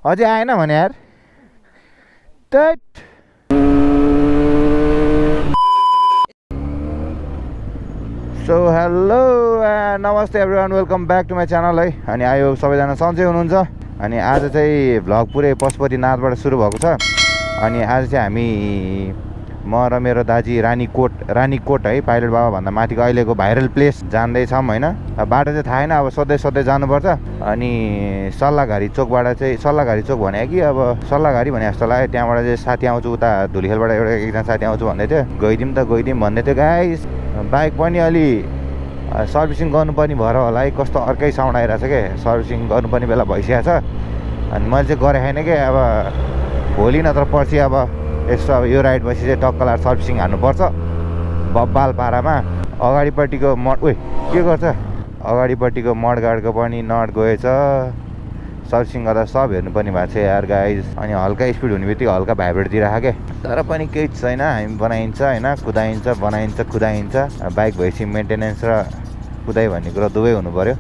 अझै आएन भने यार टट। सो हेलो नमस्ते everyone, welcome back to my channel है। अनि आयो सबैजना सन्चै हुनुहुन्छ। अनि आज चाहिँ भ्लग पुरै पशुपतिनाथबाट सुरु भएको छ। अनि आज चाहिँ हामी म र मेरो दाजी रानीकोट है, पाइलट बाबा भन्दा माथिको अहिलेको भाइरल प्लेस जाँदैछौँ होइन। बाटो चाहिँ थाहा छैन, अब सोध्दै जानुपर्छ। अनि सल्लाहघारी चोकबाट चाहिँ सल्लाहघारी चोक भने कि अब सल्लाहघारी भने जस्तो लाग्यो। त्यहाँबाट चाहिँ साथी आउँछु, उता धुलीखेलबाट एकजना साथी आउँछु भन्दै थियो। गइदिउँ भन्दै थियो गाइस। बाइक पनि अलि सर्भिसिङ गर्नुपर्ने भएर होला है, कस्तो अर्कै साउन्ड आइरहेछ क्या। सर्भिसिङ गर्नुपर्ने बेला भइसकेको छ। अनि मैले चाहिँ गरेको छैन कि अब भोलि नत्र पर्सि अब यसो अब यो राइड भएपछि चाहिँ टक्क लाएर सर्भिसिङ हान्नुपर्छ बब्बाल पारामा। अगाडिपट्टिको के गर्छ, अगाडिपट्टिको मडगाडको पनि नट गएछ, सर्भिसिङ गर्दा सब हेर्नुपर्ने भएको छ यार गाइज। अनि हल्का स्पिड हुने बित्तिकै हल्का भाइब्रेट दिइराख क्या। तर पनि केही छैन, हामी बनाइन्छ होइन, कुदाइन्छ। बाइक भएपछि मेन्टेनेन्स र कुदाइ भन्ने कुरा दुवै हुनु पऱ्यो।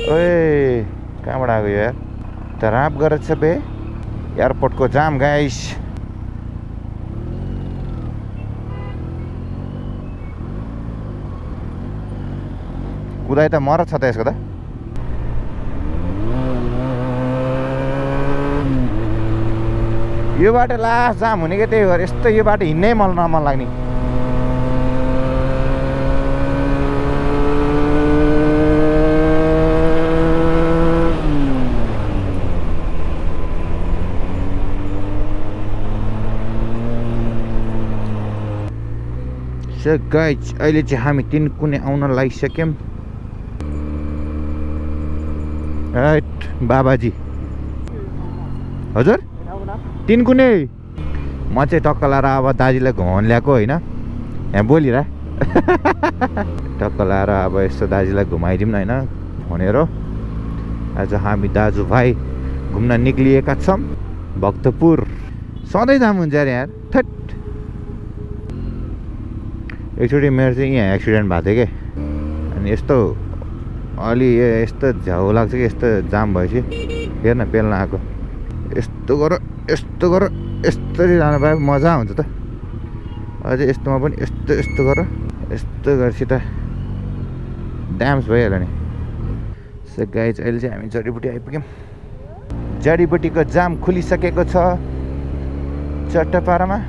ओए कहाँबाट आएको यार, त राप गरेछ बे। एयरपोर्टको जाम गाइस। कुदाइ त मर छ त यसको त। यो बाटो लास्ट जाम हुने क्या, त्यही भएर यस्तो यो बाटो हिँड्नै नमन लाग्ने। सो गाइज अहिले चाहिँ हामी तिनकुने आउन लागिसक्यौँ। राइट बाबाजी। हजुर तिनकुने म चाहिँ टक्क लाएर अब दाजुलाई घुमाउनु ल्याएको होइन, यहाँ बोलिरह। टक्क लाएर अब यस्तो दाजुलाई घुमाइदिउँ न होइन भनेर आज हामी दाजुभाइ घुम्न निक्लिएका छौँ भक्तपुर। सधैँ जाम हुन्छ यार यहाँ थट। एकचोटि मेरो चाहिँ यहाँ एक्सिडेन्ट भएको थियो क्या। अनि यस्तो अलि यस्तो झ्याउ लाग्छ कि यस्तो जाम भएपछि हेर्न पेल्न आएको। यस्तो गर यस्तरी जानु पाए मजा हुन्छ त। अझै यस्तोमा पनि यस्तो गर यस्तो गरेपछि त ड्याम्स भइहाल्यो नि। सो गाइज अहिले चाहिँ हामी जडीबुटी आइपुग्यौँ। जडीबुटीको जाम खुलिसकेको छ चट्टपारामा।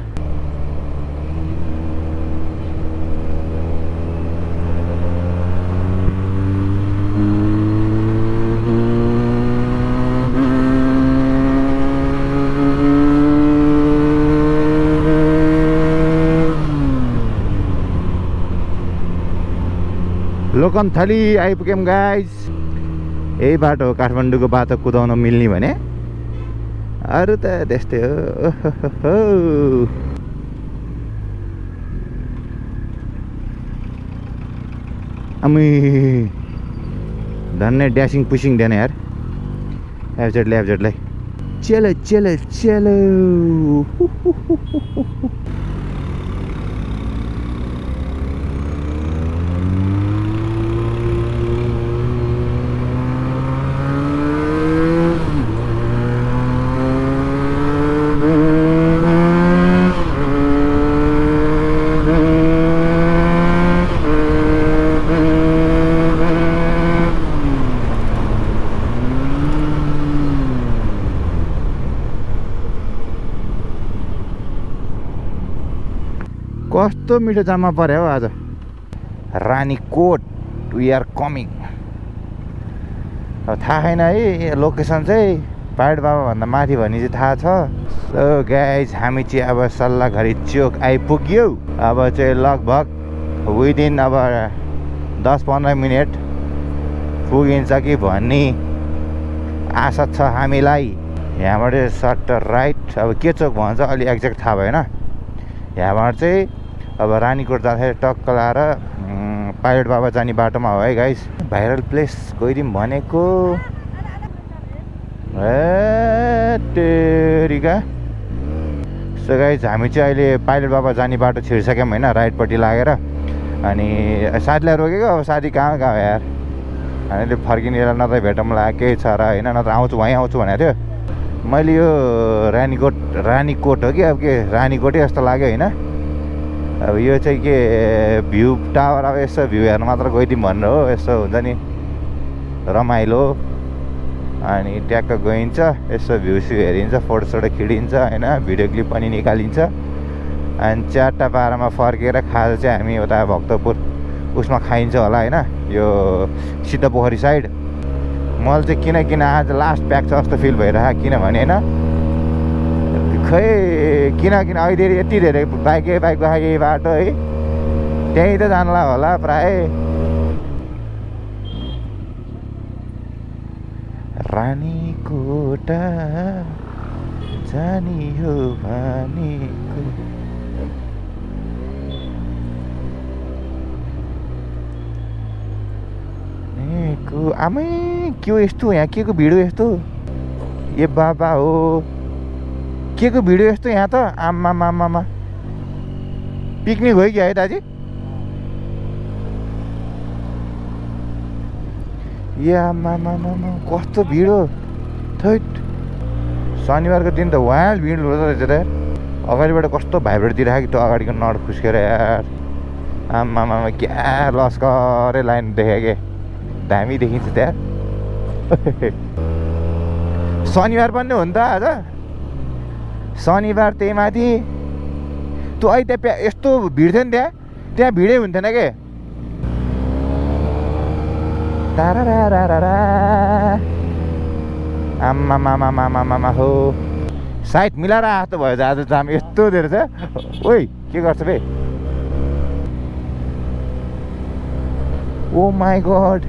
लोकनथली आइपुग्यौँ गाइज। यही बाटो हो काठमाडौँको बाटो कुदाउन मिल्ने भने, अरू त त्यस्तै हो। अमी धन्य ड्यासिङ पुसिङ दिएन यार। एफजेडलाई चलो कस्तो मिठो जाममा पऱ्यो हौ आज। Ranikot we are coming. अब थाहा छैन है लोकेसन चाहिँ, पाइलट बाबा भन्दा माथि भन्ने चाहिँ थाहा छ। सो गाइज हामी चाहिँ अब सल्लाहघारी चोक आइपुग्यौ। अब चाहिँ लगभग विदिन अब 10-15 मिनट पुगिन्छ कि भन्ने आशा छ हामीलाई। यहाँबाट सर्ट राइट, अब के चोक भन्छ अलि एक्ज्याक्ट थाहा भएन। यहाँबाट चाहिँ अब रानीकोट जाँदाखेरि टक्क लाएर पाइलट बाबा जाने बाटोमा हो है गाइस। भाइरल प्लेस गइदिउँ भनेको तेरिका। सो गाइस हामी चाहिँ अहिले पाइलट बाबा जाने बाटो छिरिसक्यौँ होइन, राइटपट्टि लागेर। अनि साथीलाई रोकेको, अब साथी कहाँ यार। हामीले फर्किने बेला नत्र भेटौँ ला केही छ र होइन, नत्र आउँछु वहीँ आउँछु भनेको थियो। मैले यो रानीकोट हो कि अब के रानीकोटै जस्तो लाग्यो होइन। अब यो चाहिँ के भ्यू टावर, अब यसो भ्यू हेर्नु मात्र गइदिउँ भनेर हो। यसो हुन्छ नि रमाइलो, अनि ट्याक्क गइन्छ, यसो भ्यू स्यू हेरिन्छ, फोटोसोटो खिडिन्छ होइन, भिडियो क्लिप पनि निकालिन्छ। अनि 4:12 फर्केर खाजा चाहिँ हामी उता भक्तपुर उसमा खाइन्छ होला होइन, यो सिद्धपोखरी साइड। मैले चाहिँ किन आज लास्ट प्याक छ जस्तो फिल भइरहेको, किनभने होइन खै किन अहिले यति धेरै बाइक गएको यही बाटो है, त्यहीँ त जानला होला प्राय। रानीकोट जानी हो भनेको आमै के हो यस्तो, यहाँ के को भिड हो यस्तो, ए बाबा हो के को भिड हो यस्तो यहाँ त। आमामा पिकनिक हो कि है दाजु? ए आमामा कस्तो भिड हो थैट। शनिबारको दिन त वाइल्ड भिड हुँदो रहेछ त। अगाडिबाट कस्तो भाइब्रेट दिइरहेको त्यो अगाडिको नट खुस्केर यार। आमामा क्या लस्करै लाइन देखेँ कि दामी देखिन्छ त्यहाँ। शनिबार पनि हो नि त आज, शनिबार त्यही माथि। त्यो अहिले त्यहाँ यस्तो भिड थियो नि त्यहाँ भिडै हुन्थेन के। आमामा हो साइड मिलाएर आएको भयो आज जाम यस्तो धेरै छ। ओइ के गर्छ बे? ओ माई गड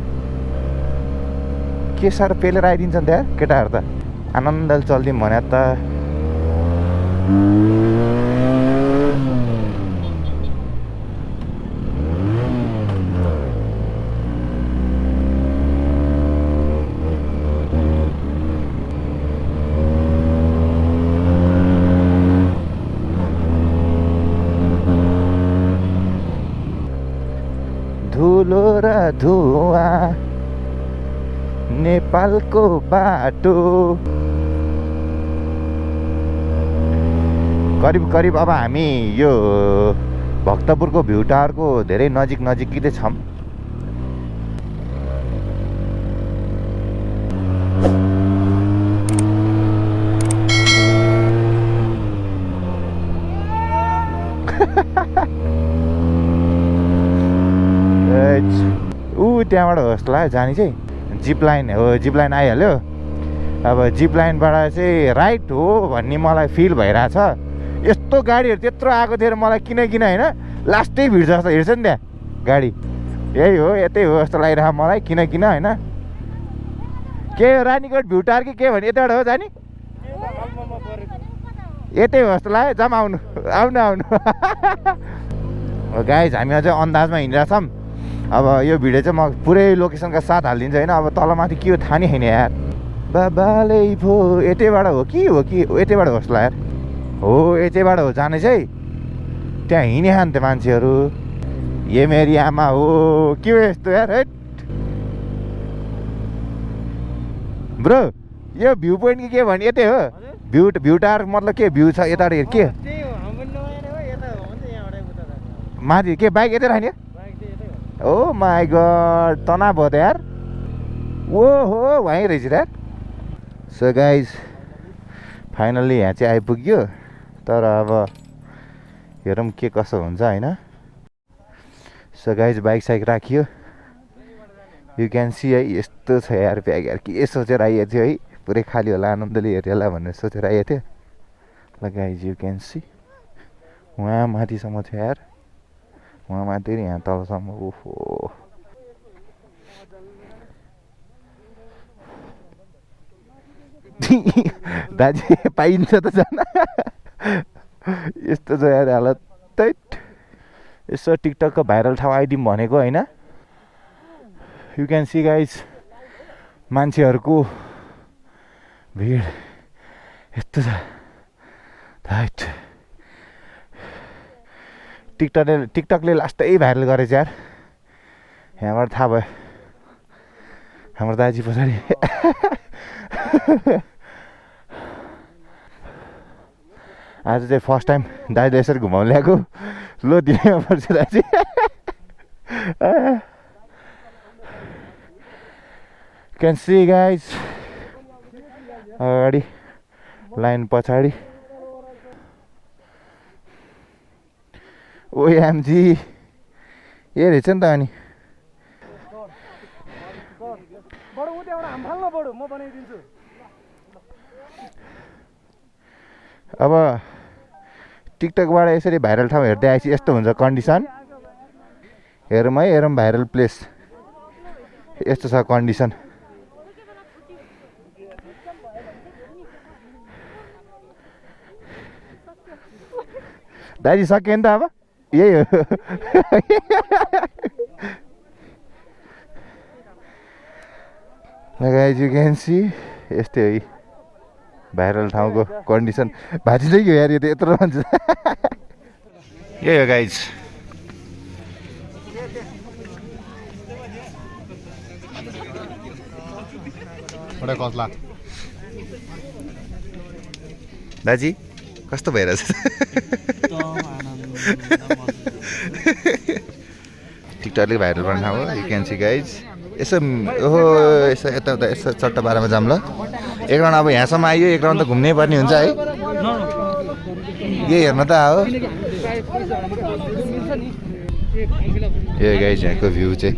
के साह्रो पेलेर आइदिन्छन् त्यहाँ केटाहरू त। आनन्दले चल्दिउँ भने त धुलो र धुवा नेपालको बाटो। करिब अब हामी यो भक्तपुरको भ्यू टावरको धेरै नजिकै छौँ। त्यहाँबाट होस् ला जाने चाहिँ जिप लाइन हो। जिप लाइन आइहाल्यो। अब जिप लाइनबाट चाहिँ राइट हो भन्ने मलाई फिल भइरहेछ। यस्तो गाडीहरू त्यत्रो आएको थियो र मलाई किन होइन लास्टै भिड्छ जस्तो हिँड्छ नि त्यहाँ गाडी। यही हो यतै हो जस्तो लागिरहेको मलाई किन होइन। के हो रानीकोट भ्यू टावर कि के भने यताबाट हो जाने? यतै हो जस्तो लाग्यो। जाम आउनु गाइज हामी अझै अन्दाजमा हिँडिरहेछौँ। अब यो भिडियो चाहिँ म पुरै लोकेसनका साथ हालिदिन्छु होइन। अब तलमाथि के हो थाहा नि छैन यार। बाबाले भो यतैबाट हो कि यतैबाट होस् ला यार। हो यतैबाट हो जाने चाहिँ। त्यहाँ हिँडे खान्थे मान्छेहरू। ये मेरी आमा हो के हो यस्तो यार है ब्रो। यो भ्यू पोइन्ट कि के भने यतै हो? भ्यू टावर मतलब के भ्यू छ यताबाट के माथि के बाइक यतै राख्ने? ओ माई गड तनाव भयो त यार। ओ हो वहीँ रहेछ यार। सो गाइज फाइनल्ली यहाँ चाहिँ आइपुग्यो। तर अब हेरौँ के कसो हुन्छ होइन। सो गाइज बाइक साइक राखियो। यु क्यान सी है यस्तो छ यार ब्याग यार। के सोचेर आइएको थियो है पुरै खाली होला आनन्दले हेऱ्यो होला भनेर सोचेर आइएको थियो। ल गाइज यु क्यान सी वहाँ माथिसम्म थियो यार। वहाँ माथि यहाँ तलसम्म। ओहो दाजु पाइन्छ त जान यस्तो छ यार हालत तैट। यसो टिकटकको भाइरल ठाउँ आइदिउँ भनेको होइन। यु क्यान सी गाइज मान्छेहरूको भिड यस्तो छ तैट। टिकटकले लास्टै भाइरल गरेछ यार। यहाँबाट थाहा भयो हाम्रो दाजी पछाडि आज चाहिँ फर्स्ट टाइम दाइले यसरी घुमाउनु ल्याएको लो दिनै पर्छ दाजी क्यान सी गाइज अगाडि लाइन पछाडि ओएमजी ए रहेछ नि त अनि अब टिकटकबाट यसरी भाइरल ठाउँ हेर्दै आएपछि यस्तो हुन्छ कन्डिसन हेरौँ है हेरौँ भाइरल प्लेस यस्तो छ कन्डिसन दाइजी सक्यो नि त अब यही हो गाइज यु क्यान सी यस्तै हो भाइरल ठाउँको कन्डिसन भाँचिँदै गयो यार यो त यत्रो भन्छ यही हो गाइज दाजी कस्तो भइरहेछ टिकटकले भाइरल गर्ने ठाउँ हो यु क्यान सी गाइज यसो ओहो यसो यताउता यसो चट्टा बाह्रमा जाऊँ ल एक राउन्ड अब यहाँसम्म आइयो एक राउन्ड त घुम्नै पर्ने हुन्छ है यही हेर्न त हो यो गाइज यहाँको भ्यू चाहिँ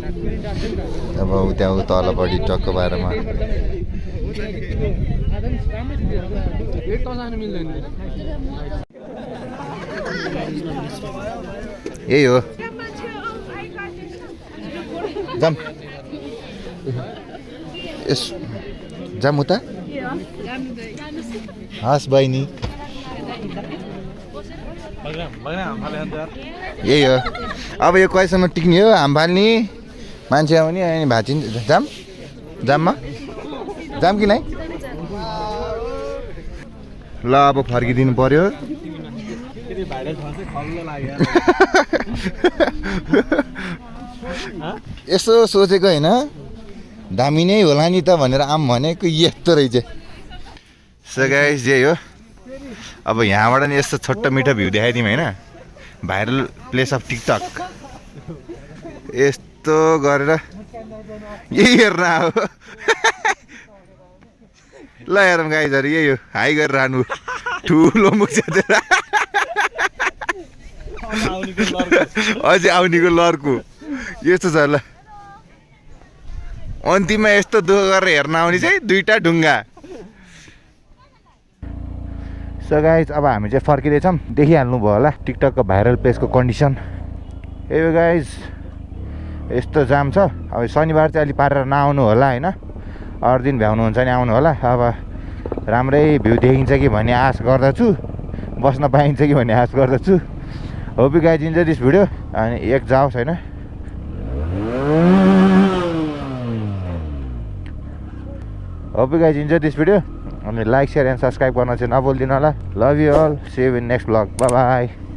अब त्यहाँ तलपट्टि टक्क बाह्रमा यही हो जाम यस जाम उता हस् बहिनी यही हो अब यो कहिलेसम्म टिक्ने हो हाम फाल्ने मान्छे आउने अनि भाँचिन्छ जाम जाममा जाम कि नै ल अब फर्किदिनु पर्यो यसो सोचेको होइन दामी नै होला नि त भनेर आम भनेको यस्तो रहेछ सो गाइस यही हो अब यहाँबाट नि यस्तो छोटो मिठो भ्यू देखाइदिउँ होइन भाइरल प्लेस अफ टिकटक यस्तो गरेर यही हेर्न हो ल हेरौँ गाइजहरू यही हो हाई गरेर रानु ठुलो मुख अझै आउनेको लर्को यस्तो छ ल अन्तिममा यस्तो दुःख गरेर हेर्न आउने चाहिँ दुईटा ढुङ्गा सो गाइज अब हामी चाहिँ फर्किँदैछौँ देखिहाल्नु भयो होला टिकटकको भाइरल प्लेसको कन्डिसन ए गाइज यस्तो जाम छ अब शनिबार चाहिँ अलि पारेर नआउनु होला होइन अरू दिन भ्याउनुहुन्छ नि आउनु होला अब राम्रै भ्यू देखिन्छ कि भन्ने आश गर्दछु बस्न पाइन्छ कि भन्ने आश गर्दछु hope you guys enjoy this video अनि एक जाओस् होइन hope you guys enjoy this video अनि लाइक सेयर एन्ड सब्सक्राइब गर्न चाहिँ नभुलिदिनु होला love you all see you in next blog bye by